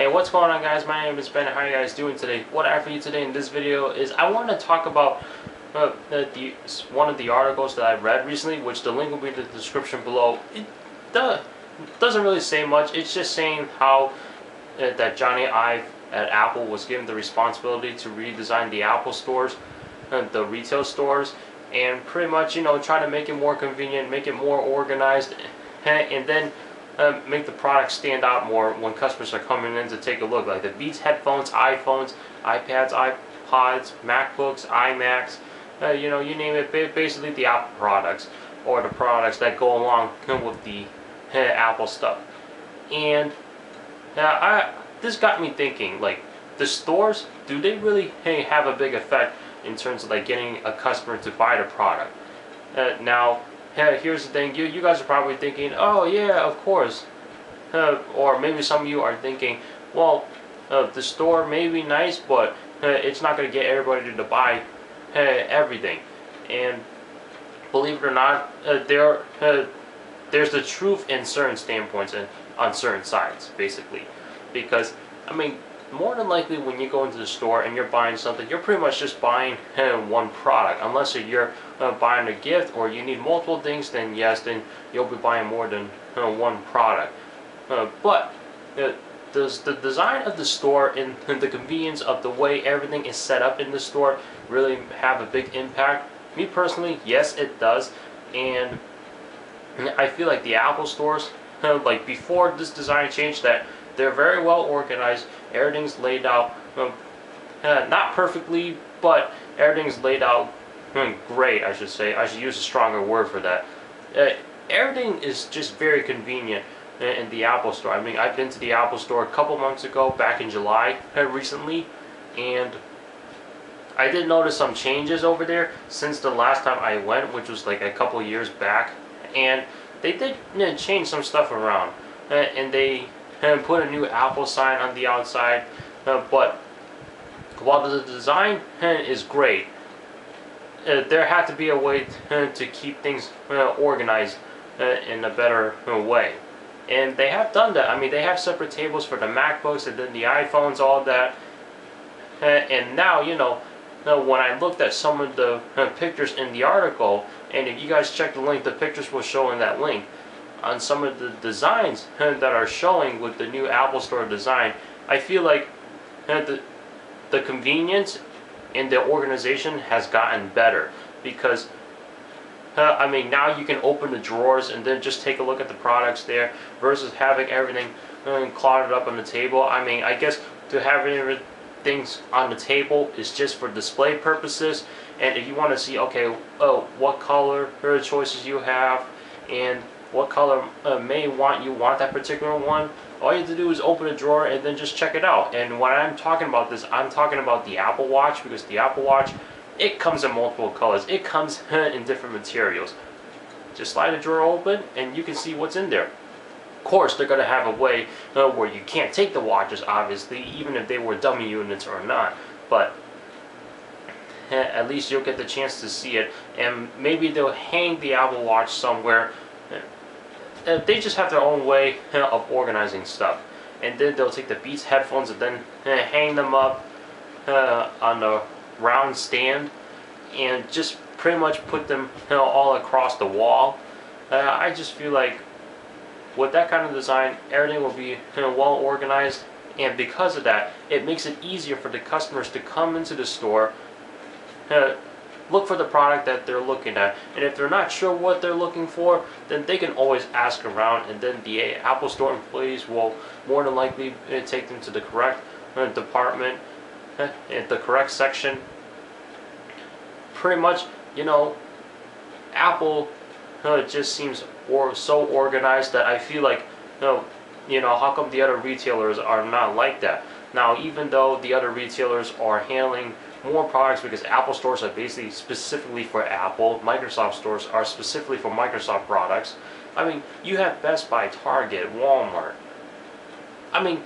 Hey, what's going on, guys? My name is Ben. How are you guys doing today? What I have for you today in this video is I want to talk about one of the articles that I read recently, which the link will be in the description below. It doesn't really say much. It's just saying how that Johnny Ive at Apple was given the responsibility to redesign the Apple stores, the retail stores, and pretty much, try to make it more convenient, make it more organized, and then make the product stand out more when customers are coming in to take a look. Like the Beats headphones, iPhones, iPads, iPods, MacBooks, iMacs, you name it. Basically, the Apple products or the products that go along with the Apple stuff. And this got me thinking, like, the stores, do they really have a big effect in terms of like getting a customer to buy the product? Now, here's the thing, you guys are probably thinking, oh yeah, of course. Or maybe some of you are thinking, well, the store may be nice, but it's not going to get everybody to buy everything. And believe it or not, there's the truth in certain standpoints and on certain sides, basically. Because, I mean, more than likely when you go into the store and you're buying something, you're pretty much just buying one product. Unless you're buying a gift or you need multiple things, then yes, then you'll be buying more than one product. But does the design of the store and the convenience of the way everything is set up in the store really have a big impact? Me personally, yes, it does. And I feel like the Apple stores, like before this design change, that they're very well organized. Everything's laid out, not perfectly, but everything's laid out great, I should say. I should use a stronger word for that. Everything is just very convenient in the Apple store. I mean, I've been to the Apple store a couple months ago, back in July, recently, and I did notice some changes over there since the last time I went, which was like a couple years back, and they did change some stuff around, and they put a new Apple sign on the outside, but while the design is great, there had to be a way to keep things organized in a better way. And they have done that. I mean, they have separate tables for the MacBooks and then the iPhones, all that. And now, when I looked at some of the pictures in the article, and if you guys check the link, the pictures will show in that link, on some of the designs that are showing with the new Apple Store design, I feel like the convenience and the organization has gotten better. Because I mean, now you can open the drawers and then just take a look at the products there, versus having everything cluttered up on the table. I mean, I guess to have things on the table is just for display purposes, and if you want to see, okay, what color choices you have and what color you want that particular one, all you have to do is open a drawer and then just check it out. And when I'm talking about this, I'm talking about the Apple Watch, because the Apple Watch, it comes in multiple colors. It comes in different materials. Just slide the drawer open and you can see what's in there. Of course, they're going to have a way where you can't take the watches, obviously, even if they were dummy units or not. But at least you'll get the chance to see it. And maybe they'll hang the Apple Watch somewhere. They just have their own way of organizing stuff. And then they'll take the Beats headphones and then hang them up on a round stand and just pretty much put them all across the wall. I just feel like with that kind of design, everything will be well organized, and because of that, it makes it easier for the customers to come into the store, look for the product that they're looking at, and if they're not sure what they're looking for, then they can always ask around, and then the Apple Store employees will more than likely take them to the correct department, the correct section. Pretty much, Apple just seems so organized that I feel like, how come the other retailers are not like that? Now, even though the other retailers are handling more products, because Apple stores are basically specifically for Apple, Microsoft stores are specifically for Microsoft products. I mean, you have Best Buy, Target, Walmart. I mean,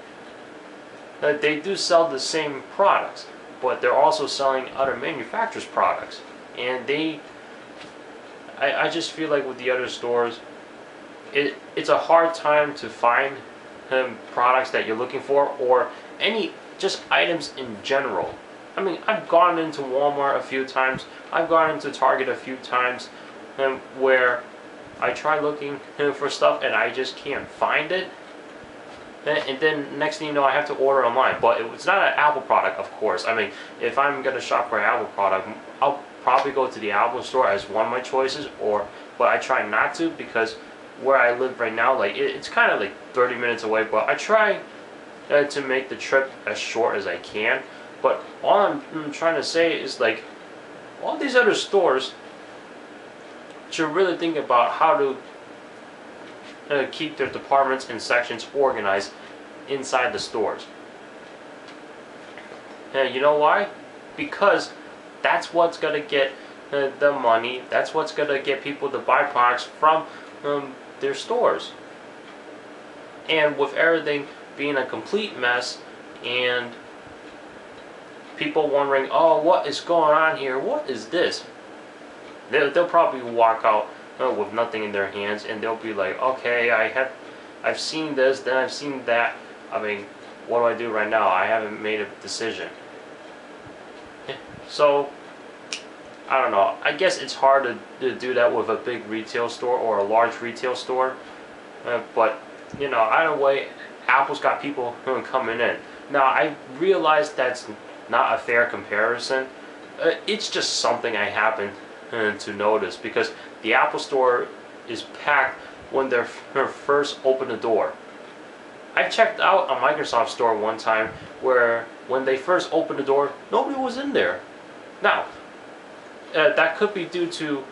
they do sell the same products, but they're also selling other manufacturers' products. And I just feel like with the other stores, it's a hard time to find products that you're looking for, or any just items in general. I mean, I've gone into Walmart a few times, I've gone into Target a few times, where I try looking for stuff and I just can't find it. And then next thing you know, I have to order online. But it's not an Apple product, of course. I mean, if I'm gonna shop for an Apple product, I'll probably go to the Apple store as one of my choices. But I try not to, because where I live right now, like it's kind of like 30 minutes away. But I try to make the trip as short as I can. But all I'm trying to say is, like, all these other stores should really think about how to keep their departments and sections organized inside the stores. You know why? Because that's what's going to get the money. That's what's going to get people to buy products from their stores. And with everything being a complete mess and people wondering, oh, what is going on here? What is this? They'll probably walk out with nothing in their hands, and they'll be like, okay, I've seen this, then I've seen that. I mean, what do I do right now? I haven't made a decision. So I don't know. I guess it's hard to do that with a big retail store or a large retail store. But you know, either way, Apple's got people coming in. Now I realize that's not a fair comparison. It's just something I happen to notice, because the Apple store is packed when they first open the door. I checked out a Microsoft store one time where when they first opened the door, nobody was in there. Now, that could be due to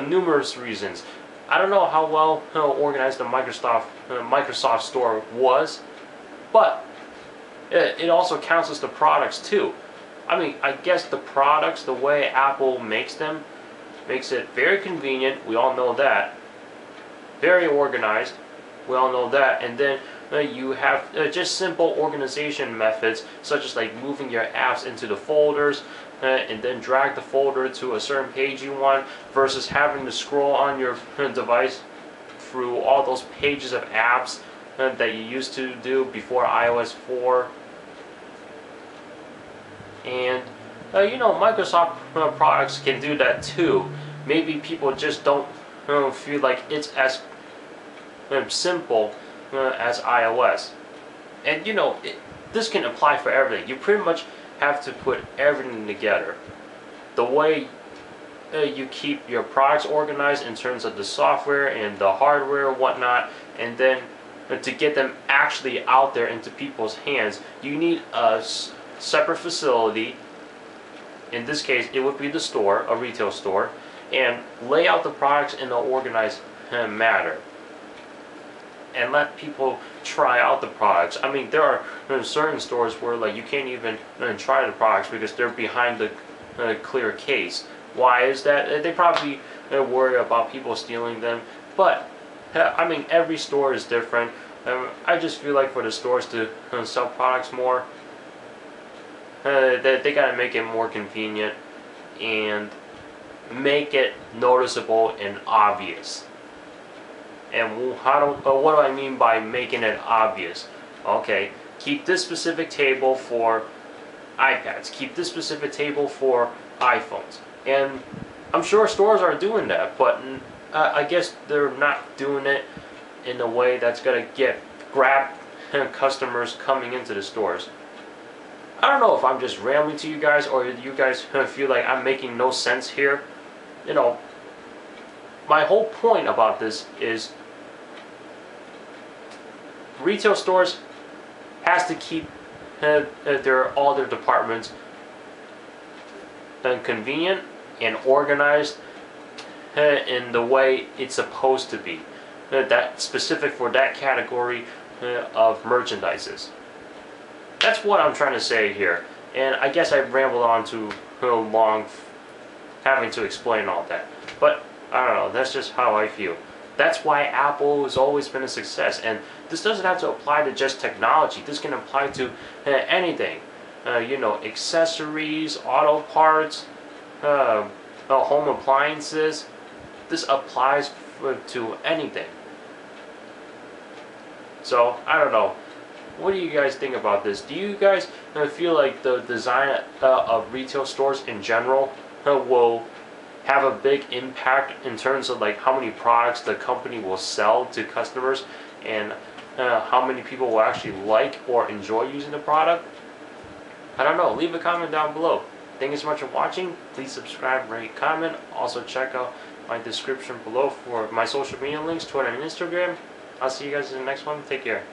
numerous reasons. I don't know how well organized the Microsoft store was, but it also counts as the products too. I mean, I guess the products, the way Apple makes them, makes it very convenient. We all know that. Very organized. We all know that. And then you have just simple organization methods, such as like moving your apps into the folders and then drag the folder to a certain page you want, versus having to scroll on your device through all those pages of apps that you used to do before iOS 4. And you know, Microsoft products can do that too. Maybe people just don't feel like it's as simple as iOS. And you know, this can apply for everything. You pretty much have to put everything together. The way you keep your products organized in terms of the software and the hardware and whatnot, and then to get them actually out there into people's hands, you need a separate facility. In this case, it would be the store, a retail store, and lay out the products in an organized manner, and let people try out the products. I mean, there are certain stores where like you can't even try the products because they're behind the clear case. Why is that? They probably worry about people stealing them. But I mean, every store is different. I just feel like for the stores to sell products more, they gotta make it more convenient and make it noticeable and obvious. And what do I mean by making it obvious? Okay, keep this specific table for iPads, keep this specific table for iPhones. And I'm sure stores are doing that, but I guess they're not doing it in a way that's gonna grab customers coming into the stores. I don't know if I'm just rambling to you guys, or you guys feel like I'm making no sense here. You know, my whole point about this is retail stores has to keep all their departments convenient and organized in the way it's supposed to be. That specific for that category of merchandises. That's what I'm trying to say here. And I guess I rambled on too long having to explain all that. But I don't know, that's just how I feel. That's why Apple has always been a success. And this doesn't have to apply to just technology. This can apply to anything. You know, accessories, auto parts, home appliances. This applies to anything. So I don't know. What do you guys think about this? Do you guys feel like the design of retail stores in general will have a big impact in terms of like how many products the company will sell to customers, and how many people will actually like or enjoy using the product? I don't know. Leave a comment down below. Thank you so much for watching. Please subscribe, rate, comment. Also check out my description below for my social media links, Twitter and Instagram. I'll see you guys in the next one. Take care.